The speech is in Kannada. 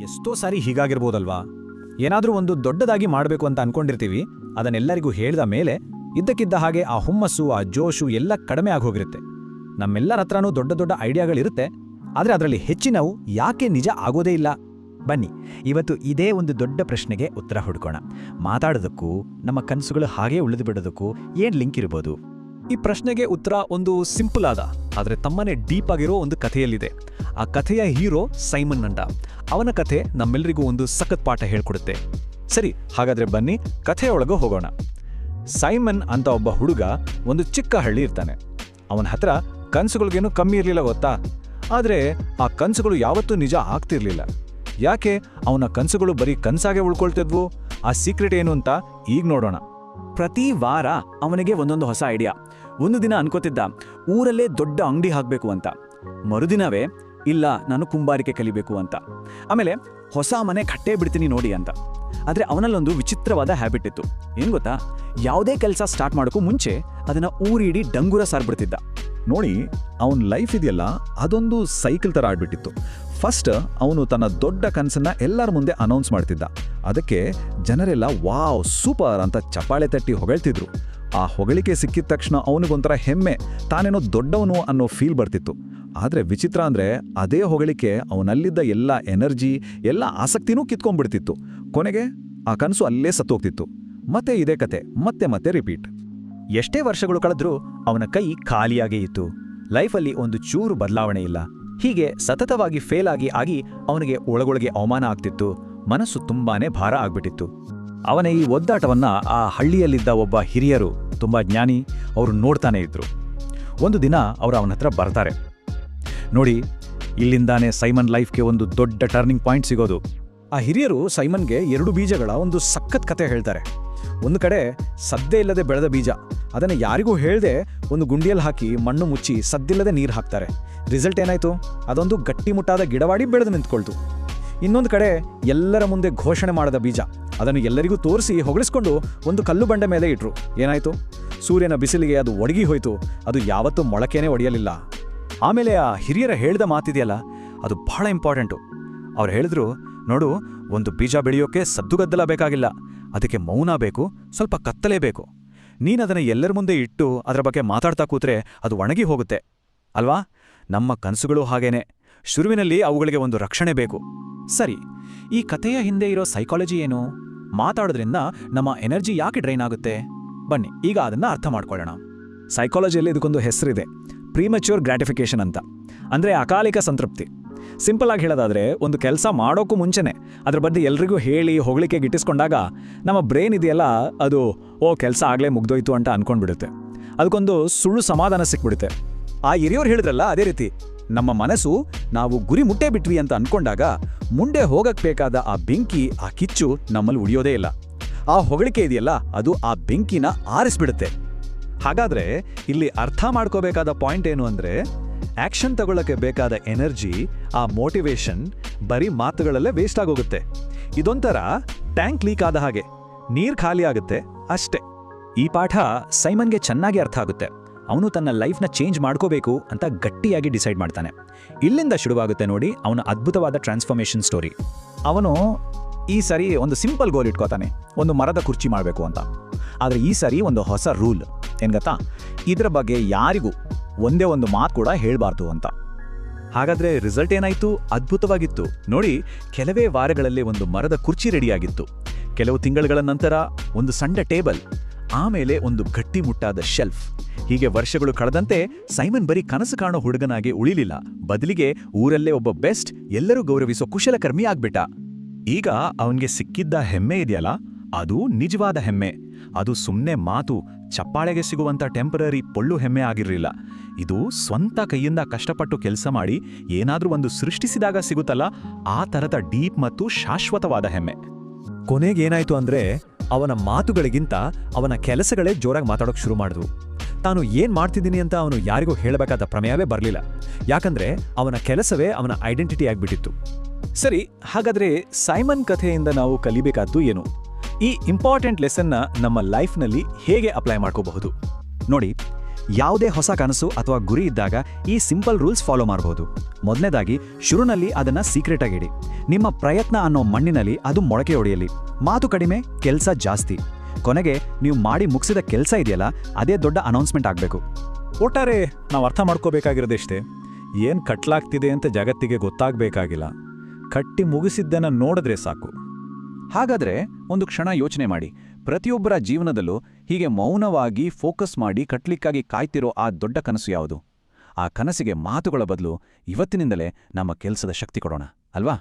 ಎಷ್ಟೋ ಸಾರಿ ಹೀಗಾಗಿರ್ಬೋದಲ್ವಾ? ಏನಾದರೂ ಒಂದು ದೊಡ್ಡದಾಗಿ ಮಾಡಬೇಕು ಅಂತ ಅನ್ಕೊಂಡಿರ್ತೀವಿ, ಅದನ್ನೆಲ್ಲರಿಗೂ ಹೇಳಿದ ಮೇಲೆ ಇದ್ದಕ್ಕಿದ್ದ ಹಾಗೆ ಆ ಹುಮ್ಮಸ್ಸು, ಆ ಜೋಶು ಎಲ್ಲ ಕಡಿಮೆ ಆಗೋಗಿರುತ್ತೆ. ನಮ್ಮೆಲ್ಲರ ಹತ್ರನೂ ದೊಡ್ಡ ದೊಡ್ಡ ಐಡಿಯಾಗಳಿರುತ್ತೆ, ಆದರೆ ಅದರಲ್ಲಿ ಹೆಚ್ಚಿನವು ಯಾಕೆ ನಿಜ ಆಗೋದೇ ಇಲ್ಲ? ಬನ್ನಿ, ಇವತ್ತು ಇದೇ ಒಂದು ದೊಡ್ಡ ಪ್ರಶ್ನೆಗೆ ಉತ್ತರ ಹುಡ್ಕೋಣ. ಮಾತಾಡೋದಕ್ಕೂ ನಮ್ಮ ಕನಸುಗಳು ಹಾಗೇ ಉಳಿದು ಬಿಡೋದಕ್ಕೂ ಏನು ಲಿಂಕ್ ಇರ್ಬೋದು? ಈ ಪ್ರಶ್ನೆಗೆ ಉತ್ತರ ಒಂದು ಸಿಂಪಲ್ ಆದ ಆದರೆ ತಮ್ಮನೆ ಡೀಪ್ ಆಗಿರೋ ಒಂದು ಕಥೆಯಲ್ಲಿದೆ. ಆ ಕಥೆಯ ಹೀರೋ ಸೈಮನ್ ಅಂತ. ಅವನ ಕಥೆ ನಮ್ಮೆಲ್ಲರಿಗೂ ಒಂದು ಸಖತ್ ಪಾಠ ಹೇಳ್ಕೊಡುತ್ತೆ. ಸರಿ, ಹಾಗಾದ್ರೆ ಬನ್ನಿ ಕಥೆಯೊಳಗೆ ಹೋಗೋಣ. ಸೈಮನ್ ಅಂತ ಒಬ್ಬ ಹುಡುಗ ಒಂದು ಚಿಕ್ಕ ಹಳ್ಳಿ ಇರ್ತಾನೆ. ಅವನ ಹತ್ರ ಕನಸುಗಳಿಗೇನು ಕಮ್ಮಿ ಇರಲಿಲ್ಲ ಗೊತ್ತಾ? ಆದರೆ ಆ ಕನಸುಗಳು ಯಾವತ್ತೂ ನಿಜ ಆಗ್ತಿರ್ಲಿಲ್ಲ. ಯಾಕೆ ಅವನ ಕನಸುಗಳು ಬರೀ ಕನಸಾಗೆ ಉಳ್ಕೊಳ್ತಿದ್ವು? ಆ ಸೀಕ್ರೆಟ್ ಏನು ಅಂತ ಈಗ ನೋಡೋಣ. ಪ್ರತಿ ವಾರ ಅವನಿಗೆ ಒಂದೊಂದು ಹೊಸ ಐಡಿಯಾ. ಒಂದು ದಿನ ಅನ್ಕೋತಿದ್ದ ಊರಲ್ಲೇ ದೊಡ್ಡ ಅಂಗಡಿ ಹಾಕಬೇಕು ಅಂತ. ಮರುದಿನವೇ ಇಲ್ಲ, ನಾನು ಕುಂಬಾರಿಕೆ ಕಲಿಬೇಕು ಅಂತ. ಆಮೇಲೆ ಹೊಸ ಮನೆ ಕಟ್ಟೇ ಬಿಡ್ತೀನಿ ನೋಡಿ ಅಂತ. ಆದರೆ ಅವನಲ್ಲೊಂದು ವಿಚಿತ್ರವಾದ ಹ್ಯಾಬಿಟ್ ಇತ್ತು. ಏನು ಗೊತ್ತಾ? ಯಾವುದೇ ಕೆಲಸ ಸ್ಟಾರ್ಟ್ ಮಾಡೋಕ್ಕೂ ಮುಂಚೆ ಅದನ್ನು ಊರಿಡೀ ಡಂಗುರ ಸಾರ್ಬಿಡ್ತಿದ್ದ. ನೋಡಿ, ಅವನ ಲೈಫ್ ಇದೆಯಲ್ಲ, ಅದೊಂದು ಸೈಕಲ್ ಥರ ಆಡ್ಬಿಟ್ಟಿತ್ತು. ಫಸ್ಟ್ ಅವನು ತನ್ನ ದೊಡ್ಡ ಕನಸನ್ನ ಎಲ್ಲರ ಮುಂದೆ ಅನೌನ್ಸ್ ಮಾಡ್ತಿದ್ದ. ಅದಕ್ಕೆ ಜನರೆಲ್ಲ ವಾವ್ ಸೂಪರ್ ಅಂತ ಚಪ್ಪಾಳೆ ತಟ್ಟಿ ಹೊಗಳ್ತಿದ್ರು. ಆ ಹೊಗಳಿಕೆ ಸಿಕ್ಕಿದ ತಕ್ಷಣ ಅವನಿಗೊಂಥರ ಹೆಮ್ಮೆ, ತಾನೇನೋ ದೊಡ್ಡವನು ಅನ್ನೋ ಫೀಲ್ ಬರ್ತಿತ್ತು. ಆದರೆ ವಿಚಿತ್ರ ಅಂದರೆ ಅದೇ ಹೊಗಳಿಕೆ ಅವನಲ್ಲಿದ್ದ ಎಲ್ಲ ಎನರ್ಜಿ, ಎಲ್ಲ ಆಸಕ್ತಿನೂ ಕಿತ್ಕೊಂಡ್ಬಿಡ್ತಿತ್ತು. ಕೊನೆಗೆ ಆ ಕನಸು ಅಲ್ಲೇ ಸತ್ತೋಗ್ತಿತ್ತು. ಮತ್ತೆ ಇದೇ ಕತೆ ಮತ್ತೆ ಮತ್ತೆ ರಿಪೀಟ್. ಎಷ್ಟೇ ವರ್ಷಗಳು ಕಳೆದ್ರೂ ಅವನ ಕೈ ಖಾಲಿಯಾಗೇ ಇತ್ತು. ಲೈಫಲ್ಲಿ ಒಂದು ಚೂರು ಬದಲಾವಣೆ ಇಲ್ಲ. ಹೀಗೆ ಸತತವಾಗಿ ಫೇಲ್ ಆಗಿ ಅವನಿಗೆ ಒಳಗೊಳಗೆ ಅವಮಾನ ಆಗ್ತಿತ್ತು. ಮನಸ್ಸು ತುಂಬಾನೇ ಭಾರ ಆಗ್ಬಿಟ್ಟಿತ್ತು. ಅವನ ಈ ಒದ್ದಾಟವನ್ನ ಆ ಹಳ್ಳಿಯಲ್ಲಿದ್ದ ಒಬ್ಬ ಹಿರಿಯರು, ತುಂಬಾ ಜ್ಞಾನಿ, ಅವರು ನೋಡ್ತಾನೆ ಇದ್ರು. ಒಂದು ದಿನ ಅವರು ಅವನ ಹತ್ರ ಬರ್ತಾರೆ. ನೋಡಿ, ಇಲ್ಲಿಂದಾನೇ ಸೈಮನ್ ಲೈಫ್ಗೆ ಒಂದು ದೊಡ್ಡ ಟರ್ನಿಂಗ್ ಪಾಯಿಂಟ್ ಸಿಗೋದು. ಆ ಹಿರಿಯರು ಸೈಮನ್ಗೆ 2 ಬೀಜಗಳ ಒಂದು ಸಖತ್ ಕತೆ ಹೇಳ್ತಾರೆ. ಒಂದು ಕಡೆ ಸದ್ದೇ ಇಲ್ಲದೆ ಬೆಳೆದ ಬೀಜ, ಅದನ್ನು ಯಾರಿಗೂ ಹೇಳ್ದೆ ಒಂದು ಗುಂಡಿಯಲ್ಲಿ ಹಾಕಿ ಮಣ್ಣು ಮುಚ್ಚಿ ಸದ್ದಿಲ್ಲದೆ ನೀರು ಹಾಕ್ತಾರೆ. ರಿಸಲ್ಟ್ ಏನಾಯ್ತು? ಅದೊಂದು ಗಟ್ಟಿಮುಟ್ಟಾದ ಗಿಡವಾಡಿ ಬೆಳೆದು ನಿಂತ್ಕೊಳ್ತು. ಇನ್ನೊಂದು ಕಡೆ ಎಲ್ಲರ ಮುಂದೆ ಘೋಷಣೆ ಮಾಡದ ಬೀಜ, ಅದನ್ನು ಎಲ್ಲರಿಗೂ ತೋರಿಸಿ ಹೊಗಳಿಸ್ಕೊಂಡು ಒಂದು ಕಲ್ಲು ಬಂಡೆ ಮೇಲೆ ಇಟ್ರು. ಏನಾಯ್ತು? ಸೂರ್ಯನ ಬಿಸಿಲಿಗೆ ಅದು ಒಡಗಿ ಹೋಯ್ತು. ಅದು ಯಾವತ್ತೂ ಮೊಳಕೆನೇ ಒಡೆಯಲಿಲ್ಲ. ಆಮೇಲೆ ಆ ಹಿರಿಯರ ಹೇಳಿದ ಮಾತಿದೆಯಲ್ಲ, ಅದು ಬಹಳ ಇಂಪಾರ್ಟೆಂಟು. ಅವ್ರು ಹೇಳಿದ್ರು, ನೋಡು, ಒಂದು ಬೀಜ ಬೆಳೆಯೋಕೆ ಸದ್ದುಗದ್ದಲ ಬೇಕಾಗಿಲ್ಲ, ಅದಕ್ಕೆ ಮೌನ ಬೇಕು, ಸ್ವಲ್ಪ ಕತ್ತಲೇ ಬೇಕು. ನೀನದನ್ನು ಎಲ್ಲರ ಮುಂದೆ ಇಟ್ಟು ಅದರ ಬಗ್ಗೆ ಮಾತಾಡ್ತಾ ಕೂತ್ರೆ ಅದು ಒಣಗಿ ಹೋಗುತ್ತೆ ಅಲ್ವಾ? ನಮ್ಮ ಕನಸುಗಳು ಹಾಗೇನೆ. ಶುರುವಿನಲ್ಲಿ ಅವುಗಳಿಗೆ ಒಂದು ರಕ್ಷಣೆ ಬೇಕು. ಸರಿ, ಈ ಕಥೆಯ ಹಿಂದೆ ಇರೋ ಸೈಕಾಲಜಿ ಏನು? ಮಾತಾಡೋದ್ರಿಂದ ನಮ್ಮ ಎನರ್ಜಿ ಯಾಕೆ ಡ್ರೈನ್ ಆಗುತ್ತೆ? ಬನ್ನಿ ಈಗ ಅದನ್ನ ಅರ್ಥ ಮಾಡ್ಕೊಳ್ಳೋಣ. ಸೈಕಾಲಜಿಯಲ್ಲಿ ಇದಕ್ಕೊಂದು ಹೆಸರಿದೆ, ಪ್ರೀಮಚ್ಯೂರ್ ಗ್ರಾಟಿಫಿಕೇಶನ್ ಅಂತ. ಅಂದರೆ ಅಕಾಲಿಕ ಸಂತೃಪ್ತಿ. ಸಿಂಪಲ್ ಆಗಿ ಹೇಳೋದಾದ್ರೆ, ಒಂದು ಕೆಲಸ ಮಾಡೋಕ್ಕೂ ಮುಂಚೆನೆ ಅದ್ರ ಬಗ್ಗೆ ಎಲ್ರಿಗೂ ಹೇಳಿ ಹೊಗಳಿಕೆ ಗಿಟ್ಟಿಸ್ಕೊಂಡಾಗ ನಮ್ಮ ಬ್ರೈನ್ ಇದೆಯಲ್ಲ, ಅದು ಕೆಲಸ ಆಗಲೇ ಮುಗ್ದೋಯ್ತು ಅಂತ ಅನ್ಕೊಂಡ್ಬಿಡುತ್ತೆ. ಅದಕ್ಕೊಂದು ಸುಳ್ಳು ಸಮಾಧಾನ ಸಿಕ್ಬಿಡುತ್ತೆ. ಆ ಹಿರಿಯವ್ರು ಹೇಳಿದ್ರಲ್ಲ, ಅದೇ ರೀತಿ ನಮ್ಮ ಮನಸ್ಸು ನಾವು ಗುರಿ ಮುಟ್ಟೇ ಬಿಟ್ವಿ ಅಂತ ಅನ್ಕೊಂಡಾಗ ಮುಂದೆ ಹೋಗಕ್ ಬೇಕಾದ ಆ ಬೆಂಕಿ, ಆ ಕಿಚ್ಚು ನಮ್ಮಲ್ಲಿ ಉಳಿಯೋದೇ ಇಲ್ಲ. ಆ ಹೊಗಳಿಕೆ ಇದೆಯಲ್ಲ, ಅದು ಆ ಬೆಂಕಿನ ಆರಿಸ್ಬಿಡುತ್ತೆ. ಹಾಗಾದ್ರೆ ಇಲ್ಲಿ ಅರ್ಥ ಮಾಡ್ಕೋಬೇಕಾದ ಪಾಯಿಂಟ್ ಏನು ಅಂದ್ರೆ, ಆಕ್ಷನ್ ತಗೊಳ್ಳಕ್ಕೆ ಬೇಕಾದ ಎನರ್ಜಿ, ಆ ಮೋಟಿವೇಶನ್ ಬರೀ ಮಾತುಗಳಲ್ಲೇ ವೇಸ್ಟ್ ಆಗೋಗುತ್ತೆ. ಇದೊಂಥರ ಟ್ಯಾಂಕ್ ಲೀಕ್ ಆದ ಹಾಗೆ, ನೀರ್ ಖಾಲಿ ಆಗುತ್ತೆ ಅಷ್ಟೇ. ಈ ಪಾಠ ಸೈಮನ್ಗೆ ಚೆನ್ನಾಗಿ ಅರ್ಥ ಆಗುತ್ತೆ. ಅವನು ತನ್ನ ಲೈಫ್ನ ಚೇಂಜ್ ಮಾಡ್ಕೋಬೇಕು ಅಂತ ಗಟ್ಟಿಯಾಗಿ ಡಿಸೈಡ್ ಮಾಡ್ತಾನೆ. ಇಲ್ಲಿಂದ ಶುರುವಾಗುತ್ತೆ ನೋಡಿ ಅವನ ಅದ್ಭುತವಾದ ಟ್ರಾನ್ಸ್ಫಾರ್ಮೇಷನ್ ಸ್ಟೋರಿ. ಅವನು ಈ ಸರಿ ಒಂದು ಸಿಂಪಲ್ ಗೋಲ್ ಇಟ್ಕೋತಾನೆ, ಒಂದು ಮರದ ಕುರ್ಚಿ ಮಾಡಬೇಕು ಅಂತ. ಆದರೆ ಈ ಸರಿ ಒಂದು ಹೊಸ ರೂಲ್ ಏನ್ ಗೊತ್ತಾ? ಇದರ ಬಗ್ಗೆ ಯಾರಿಗೂ ಒಂದೇ ಒಂದು ಮಾತು ಕೂಡ ಹೇಳಬಾರ್ದು ಅಂತ. ಹಾಗಾದ್ರೆ ರಿಸಲ್ಟ್ ಏನಾಯ್ತು? ಅದ್ಭುತವಾಗಿತ್ತು. ನೋಡಿ, ಕೆಲವೇ ವಾರಗಳಲ್ಲಿ ಒಂದು ಮರದ ಕುರ್ಚಿ ರೆಡಿಯಾಗಿತ್ತು. ಕೆಲವು ತಿಂಗಳುಗಳ ನಂತರ ಒಂದು ಸಣ್ಣ ಟೇಬಲ್, ಆಮೇಲೆ ಒಂದು ಗಟ್ಟಿಮುಟ್ಟಾದ ಶೆಲ್ಫ್. ಹೀಗೆ ವರ್ಷಗಳು ಕಳೆದಂತೆ ಸೈಮನ್ ಬರೀ ಕನಸು ಕಾಣೋ ಹುಡುಗನಾಗಿ ಉಳಿಲಿಲ್ಲ. ಬದಲಿಗೆ ಊರಲ್ಲೇ ಒಬ್ಬ ಬೆಸ್ಟ್, ಎಲ್ಲರೂ ಗೌರವಿಸೋ ಕುಶಲಕರ್ಮಿ ಆಗ್ಬಿಟ್ಟ. ಈಗ ಅವನಿಗೆ ಸಿಕ್ಕಿದ್ದ ಹೆಮ್ಮೆ ಇದೆಯಲ್ಲ, ಅದು ನಿಜವಾದ ಹೆಮ್ಮೆ. ಅದು ಸುಮ್ಮನೆ ಮಾತು, ಚಪ್ಪಾಳೆಗೆ ಸಿಗುವಂತ ಟೆಂಪರರಿ ಪೊಳ್ಳು ಹೆಮ್ಮೆ ಆಗಿರಲಿಲ್ಲ. ಇದು ಸ್ವಂತ ಕೈಯಿಂದ ಕಷ್ಟಪಟ್ಟು ಕೆಲಸ ಮಾಡಿ ಏನಾದ್ರೂ ಒಂದು ಸೃಷ್ಟಿಸಿದಾಗ ಸಿಗುತ್ತಲ್ಲ, ಆ ಥರದ ಡೀಪ್ ಮತ್ತು ಶಾಶ್ವತವಾದ ಹೆಮ್ಮೆ. ಕೊನೆಗೇನಾಯ್ತು ಅಂದ್ರೆ, ಅವನ ಮಾತುಗಳಿಗಿಂತ ಅವನ ಕೆಲಸಗಳೇ ಜೋರಾಗಿ ಮಾತಾಡೋಕೆ ಶುರು ಮಾಡಿದ್ವು. ತಾನು ಏನ್ ಮಾಡ್ತಿದ್ದೀನಿ ಅಂತ ಅವನು ಯಾರಿಗೂ ಹೇಳಬೇಕಾದ ಪ್ರಮೇಯವೇ ಬರಲಿಲ್ಲ. ಯಾಕಂದ್ರೆ ಅವನ ಕೆಲಸವೇ ಅವನ ಐಡೆಂಟಿಟಿ ಆಗ್ಬಿಟ್ಟಿತ್ತು. ಸರಿ, ಹಾಗಾದ್ರೆ ಸೈಮನ್ ಕಥೆಯಿಂದ ನಾವು ಕಲಿಬೇಕಾದ್ದು ಏನು? ಈ ಇಂಪಾರ್ಟೆಂಟ್ ಲೆಸನ್ನ ನಮ್ಮ ಲೈಫ್ನಲ್ಲಿ ಹೇಗೆ ಅಪ್ಲೈ ಮಾಡ್ಕೋಬಹುದು? ನೋಡಿ, ಯಾವುದೇ ಹೊಸ ಕನಸು ಅಥವಾ ಗುರಿ ಇದ್ದಾಗ ಈ ಸಿಂಪಲ್ ರೂಲ್ಸ್ ಫಾಲೋ ಮಾಡಬಹುದು. ಮೊದಲನೇದಾಗಿ, ಶುರುನಲ್ಲಿ ಅದನ್ನ ಸೀಕ್ರೆಟ್ ಆಗಿಡಿ. ನಿಮ್ಮ ಪ್ರಯತ್ನ ಅನ್ನೋ ಮಣ್ಣಿನಲ್ಲಿ ಅದು ಮೊಳಕೆ ಹೊಡೆಯಲಿ. ಮಾತು ಕಡಿಮೆ, ಕೆಲಸ ಜಾಸ್ತಿ. ಕೊನೆಗೆ ನೀವು ಮಾಡಿ ಮುಗಿಸಿದ ಕೆಲಸ ಇದೆಯಲ್ಲ, ಅದೇ ದೊಡ್ಡ ಅನೌನ್ಸ್ಮೆಂಟ್ ಆಗಬೇಕು. ಒಟ್ಟಾರೆ ನಾವು ಅರ್ಥ ಮಾಡ್ಕೋಬೇಕಾಗಿರೋದಿಷ್ಟೇ, ಏನು ಕಟ್ಲಾಗ್ತಿದೆ ಅಂತ ಜಗತ್ತಿಗೆ ಗೊತ್ತಾಗಬೇಕಾಗಿಲ್ಲ, ಕಟ್ಟಿ ಮುಗಿಸಿದ್ದನ್ನು ನೋಡಿದ್ರೆ ಸಾಕು. ಹಾಗಾದ್ರೆ ಒಂದು ಕ್ಷಣ ಯೋಚನೆ ಮಾಡಿ, ಪ್ರತಿಯೊಬ್ಬರ ಜೀವನದಲ್ಲೂ ಹೀಗೆ ಮೌನವಾಗಿ ಫೋಕಸ್ ಮಾಡಿ ಕಟ್ಲಿಕ್ಕಾಗಿ ಕಾಯ್ತಿರೋ ಆ ದೊಡ್ಡ ಕನಸು ಯಾವುದು? ಆ ಕನಸಿಗೆ ಮಾತುಗಳ ಬದಲು ಇವತ್ತಿನಿಂದಲೇ ನಮ್ಮ ಕೆಲಸದ ಶಕ್ತಿ ಕೊಡೋಣ ಅಲ್ವಾ?